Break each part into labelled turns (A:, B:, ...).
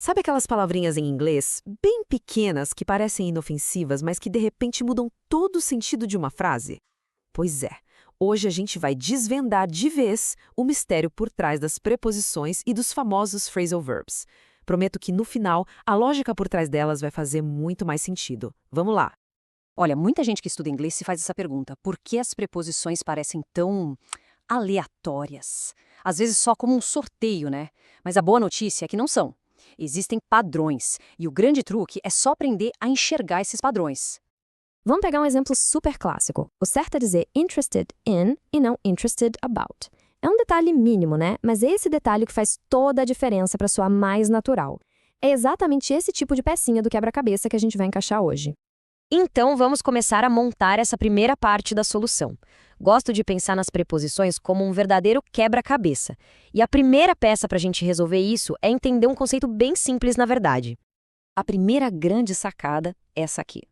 A: Sabe aquelas palavrinhas em inglês, bem pequenas, que parecem inofensivas, mas que de repente mudam todo o sentido de uma frase? Pois é, hoje a gente vai desvendar de vez o mistério por trás das preposições e dos famosos phrasal verbs. Prometo que no final, a lógica por trás delas vai fazer muito mais sentido. Vamos lá!
B: Olha, muita gente que estuda inglês se faz essa pergunta: por que as preposições parecem tão aleatórias? Às vezes só como um sorteio, né? Mas a boa notícia é que não são. Existem padrões, e o grande truque é só aprender a enxergar esses padrões.
C: Vamos pegar um exemplo super clássico. O certo é dizer interested in e não interested about. É um detalhe mínimo, né? Mas é esse detalhe que faz toda a diferença para soar mais natural. É exatamente esse tipo de pecinha do quebra-cabeça que a gente vai encaixar hoje.
B: Então vamos começar a montar essa primeira parte da solução. Gosto de pensar nas preposições como um verdadeiro quebra-cabeça. E a primeira peça para a gente resolver isso é entender um conceito bem simples, na verdade. A primeira grande sacada é essa aqui.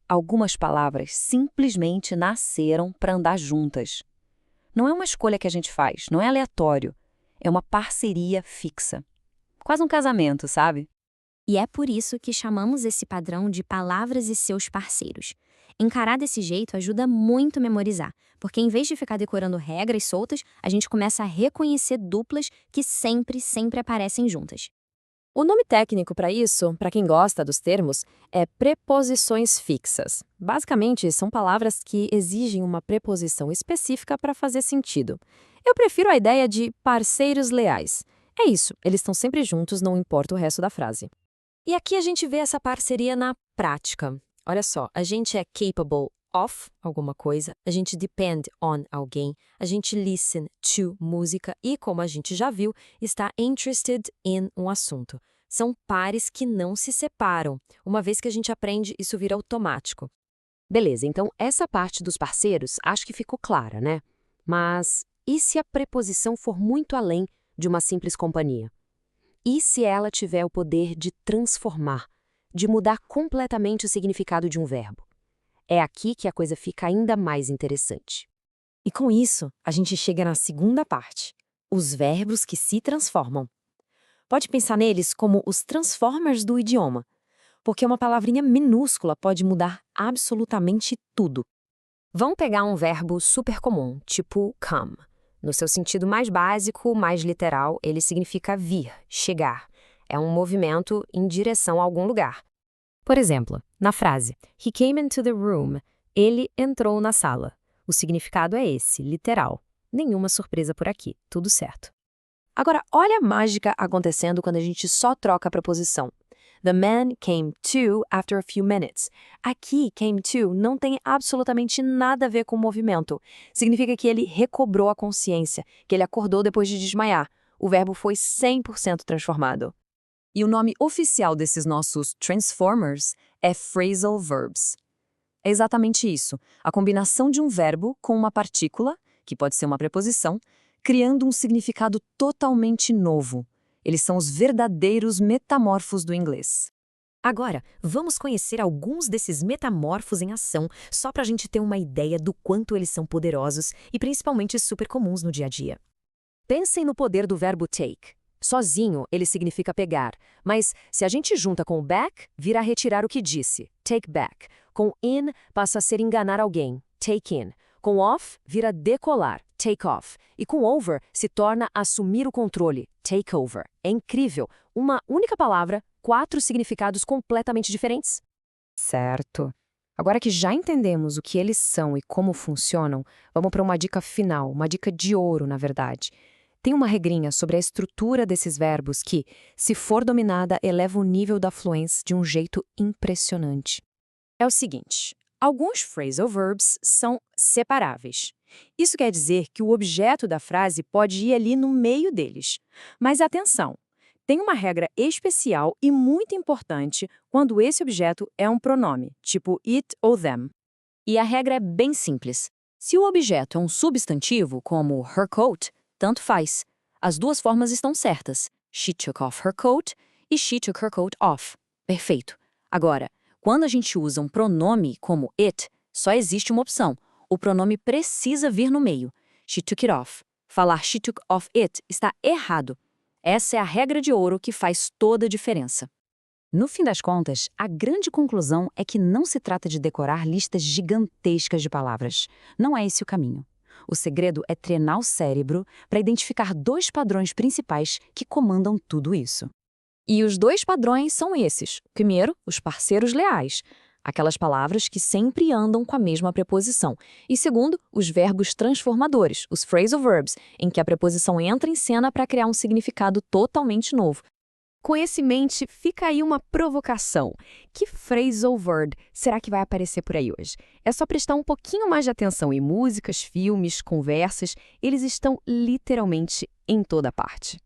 B: Algumas palavras simplesmente nasceram para andar juntas. Não é uma escolha que a gente faz, não é aleatório. É uma parceria fixa. Quase um casamento, sabe?
D: E é por isso que chamamos esse padrão de palavras e seus parceiros. Encarar desse jeito ajuda muito a memorizar, porque em vez de ficar decorando regras soltas, a gente começa a reconhecer duplas que sempre aparecem juntas.
C: O nome técnico para isso, para quem gosta dos termos, é preposições fixas. Basicamente, são palavras que exigem uma preposição específica para fazer sentido. Eu prefiro a ideia de parceiros leais. É isso, eles estão sempre juntos, não importa o resto da frase. E aqui a gente vê essa parceria na prática. Olha só, a gente é capable of alguma coisa, a gente depend on alguém, a gente listen to música e, como a gente já viu, está interested in um assunto. São pares que não se separam. Uma vez que a gente aprende, isso vira automático.
B: Beleza, então essa parte dos parceiros acho que ficou clara, né? Mas e se a preposição for muito além de uma simples companhia? E se ela tiver o poder de transformar, de mudar completamente o significado de um verbo? É aqui que a coisa fica ainda mais interessante.
C: E com isso, a gente chega na segunda parte, os verbos que se transformam. Pode pensar neles como os transformers do idioma, porque uma palavrinha minúscula pode mudar absolutamente tudo.
B: Vamos pegar um verbo super comum, tipo come. No seu sentido mais básico, mais literal, ele significa vir, chegar. É um movimento em direção a algum lugar.
C: Por exemplo, na frase He came into the room, ele entrou na sala. O significado é esse, literal. Nenhuma surpresa por aqui, tudo certo. Agora, olha a mágica acontecendo quando a gente só troca a preposição. The man came to after a few minutes. Aqui, came to não tem absolutamente nada a ver com o movimento. Significa que ele recobrou a consciência, que ele acordou depois de desmaiar. O verbo foi 100% transformado.
B: E o nome oficial desses nossos transformers é phrasal verbs. É exatamente isso, a combinação de um verbo com uma partícula, que pode ser uma preposição, criando um significado totalmente novo. Eles são os verdadeiros metamorfos do inglês.
A: Agora, vamos conhecer alguns desses metamorfos em ação, só para a gente ter uma ideia do quanto eles são poderosos e principalmente super comuns no dia a dia.
B: Pensem no poder do verbo take. Sozinho, ele significa pegar, mas se a gente junta com o back, vira retirar o que disse, take back. Com in, passa a ser enganar alguém, take in. Com off, vira decolar, take off. E com over, se torna assumir o controle, take over. É incrível. Uma única palavra, 4 significados completamente diferentes.
C: Certo. Agora que já entendemos o que eles são e como funcionam, vamos para uma dica final, uma dica de ouro, na verdade. Tem uma regrinha sobre a estrutura desses verbos que, se for dominada, eleva o nível da fluência de um jeito impressionante. É o seguinte, alguns phrasal verbs são separáveis. Isso quer dizer que o objeto da frase pode ir ali no meio deles. Mas atenção, tem uma regra especial e muito importante quando esse objeto é um pronome, tipo it ou them.
B: E a regra é bem simples. Se o objeto é um substantivo, como her coat, tanto faz. As duas formas estão certas. She took off her coat e she took her coat off. Perfeito. Agora, quando a gente usa um pronome como it, só existe uma opção. O pronome precisa vir no meio. She took it off. Falar she took off it está errado.
C: Essa é a regra de ouro que faz toda a diferença.
B: No fim das contas, a grande conclusão é que não se trata de decorar listas gigantescas de palavras. Não é esse o caminho. O segredo é treinar o cérebro para identificar 2 padrões principais que comandam tudo isso.
C: E os 2 padrões são esses. Primeiro, os parceiros leais, aquelas palavras que sempre andam com a mesma preposição. E segundo, os verbos transformadores, os phrasal verbs, em que a preposição entra em cena para criar um significado totalmente novo.
A: Com esse em mente, fica aí uma provocação. Que phrasal verb será que vai aparecer por aí hoje? É só prestar um pouquinho mais de atenção em músicas, filmes, conversas. Eles estão literalmente em toda parte.